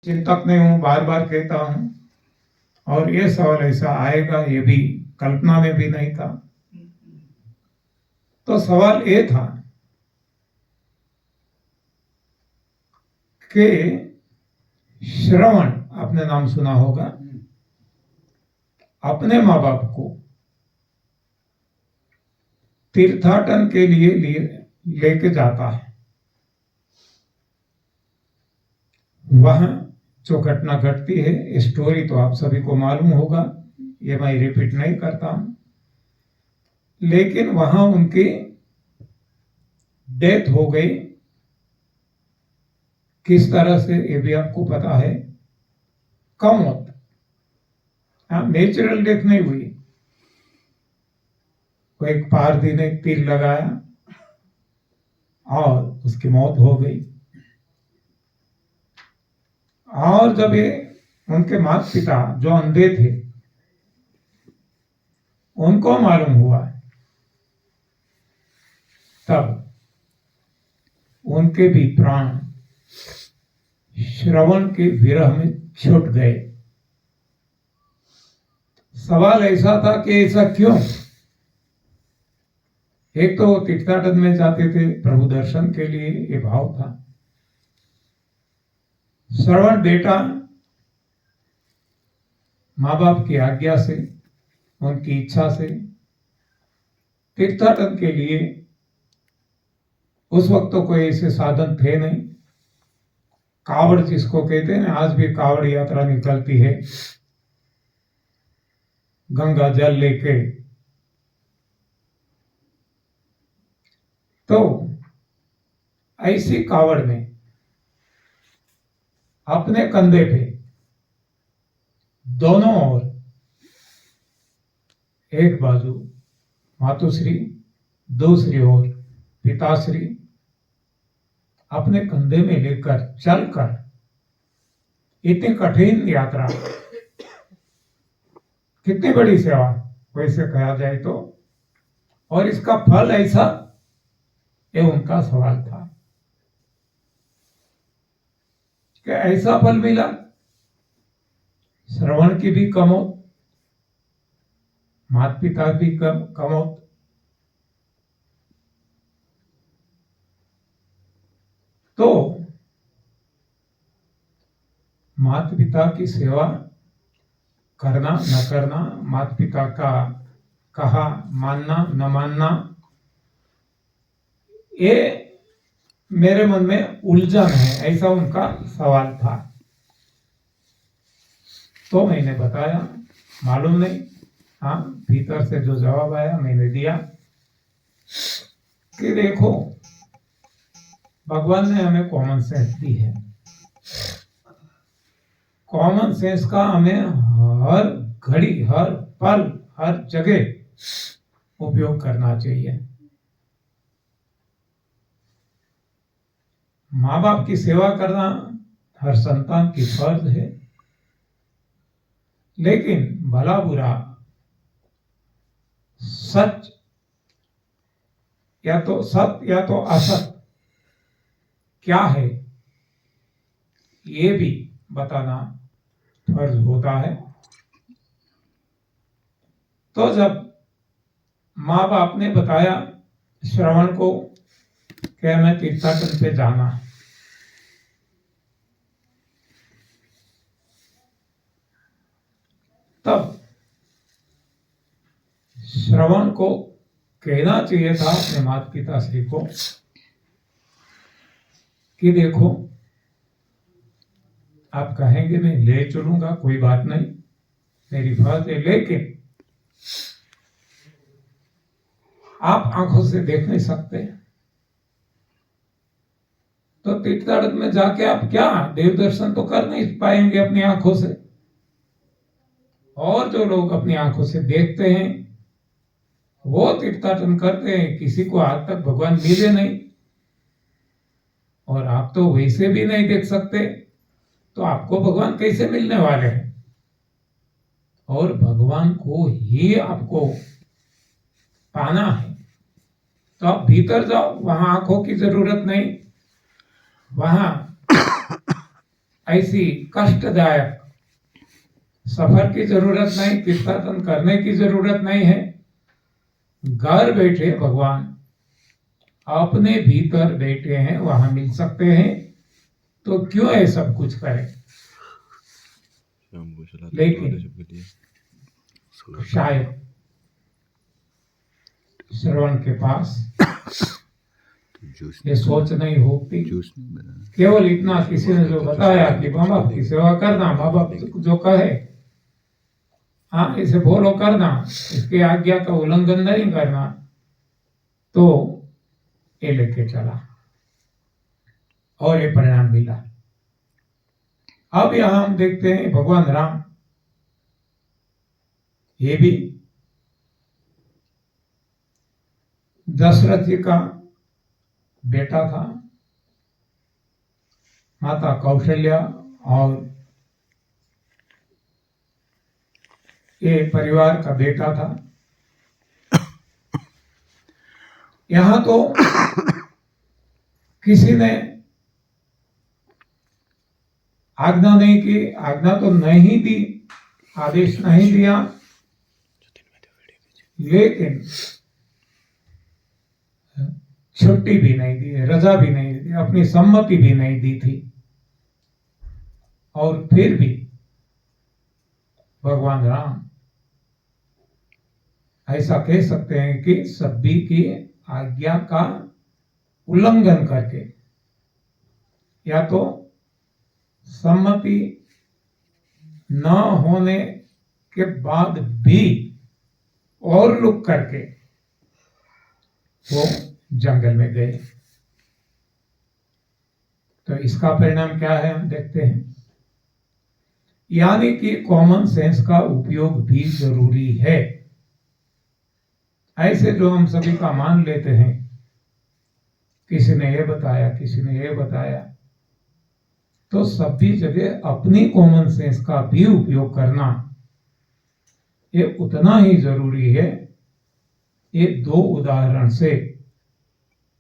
चिंतक नहीं हूं, बार बार कहता हूं, और ये सवाल ऐसा आएगा ये भी कल्पना में भी नहीं था। तो सवाल ये था कि श्रवण, आपने नाम सुना होगा, अपने माँ बाप को तीर्थाटन के लिए लेके जाता है। वहां जो घटना घटती है, स्टोरी तो आप सभी को मालूम होगा, ये मैं रिपीट नहीं करता हूं, लेकिन वहां उनकी डेथ हो गई। किस तरह से ये भी आपको पता है, कम मौत, नेचुरल डेथ नहीं हुई। वो एक पारधी ने तीर लगाया और उसकी मौत हो गई। और जब ये उनके माता पिता जो अंधे थे, उनको मालूम हुआ, तब उनके भी प्राण श्रवण के विरह में छूट गए। सवाल ऐसा था कि ऐसा क्यों? एक तो तीर्थाटन में जाते थे प्रभु दर्शन के लिए, ये भाव था। श्रवण बेटा माँ बाप की आज्ञा से, उनकी इच्छा से तीर्थाटन के लिए, उस वक्त तो कोई ऐसे साधन थे नहीं, कावड़ जिसको कहते हैं, आज भी कावड़ यात्रा निकलती है गंगा जल लेके। तो ऐसी कावड़ में अपने कंधे पे दोनों ओर, एक बाजू मातुश्री, दूसरी ओर पिताश्री, अपने कंधे में लेकर चलकर इतनी कठिन यात्रा, कितनी बड़ी सेवा वैसे कहा जाए तो, और इसका फल ऐसा, ये उनका सवाल था कि ऐसा फल मिला। श्रवण की भी कमौत, माता पिता की कमौत, तो माता पिता की सेवा करना न करना, माता पिता का कहा मानना न मानना, ये मेरे मन में उलझन है, ऐसा उनका सवाल था। तो मैंने बताया, मालूम नहीं, हाँ भीतर से जो जवाब आया मैंने दिया कि देखो, भगवान ने हमें कॉमन सेंस दी है। कॉमन सेंस का हमें हर घड़ी, हर पल, हर जगह उपयोग करना चाहिए। माँ बाप की सेवा करना हर संतान की फर्ज है, लेकिन भला बुरा, सच या तो सत्य या तो असत क्या है, ये भी बताना फर्ज होता है। तो जब माँ बाप ने बताया श्रवण को कि मैं तीर्थाटन पे जाना है, तब श्रवण को कहना चाहिए था अपने माता पिता श्री को कि देखो, आप कहेंगे मैं ले चलूंगा, कोई बात नहीं, मेरी फर्ज है, लेकिन आप आंखों से देख नहीं सकते। तो तीर्थाटन में जाके आप क्या देव दर्शन तो कर नहीं पाएंगे अपनी आंखों से, और जो लोग अपनी आंखों से देखते हैं वो तीर्थाटन करते हैं, किसी को आज तक भगवान मिले नहीं, और आप तो वैसे भी नहीं देख सकते, तो आपको भगवान कैसे मिलने वाले हैं? और भगवान को ही आपको पाना है, तो आप भीतर जाओ, वहां आंखों की जरूरत नहीं। वहां ऐसी कष्टदायक सफर की जरूरत नहीं, तीर्थाटन करने की जरूरत नहीं है। घर बैठे भगवान अपने भीतर बैठे हैं, वहां मिल सकते हैं। तो क्यों ये सब कुछ करें? लेकिन शायद श्रवण के पास ये सोच नहीं होती। केवल इतना किसी ने जो बताया कि माँ बाप की सेवा करना, माँ बाप जो कहे हाँ इसे फॉलो करना, इसके आज्ञा का उल्लंघन नहीं करना, तो ये लेके चला और ये परिणाम मिला। अब यहां हम देखते हैं भगवान राम, ये भी दशरथ जी का बेटा था, माता कौशल्या और ये परिवार का बेटा था। यहां तो किसी ने आज्ञा नहीं की, आज्ञा तो नहीं दी, आदेश नहीं दिया, लेकिन छुट्टी भी नहीं दी, रजा भी नहीं दी, अपनी सम्मति भी नहीं दी थी। और फिर भी भगवान राम ऐसा कह सकते हैं कि सभी की आज्ञा का उल्लंघन करके, या तो सम्मति न होने के बाद भी और लुक करके वो जंगल में गए। तो इसका परिणाम क्या है हम देखते हैं। यानी कि कॉमन सेंस का उपयोग भी जरूरी है। ऐसे जो हम सभी का मान लेते हैं, किसी ने ये बताया, किसी ने ये बताया, तो सभी जगह अपनी कॉमन सेंस का भी उपयोग करना ये उतना ही जरूरी है। ये दो उदाहरण से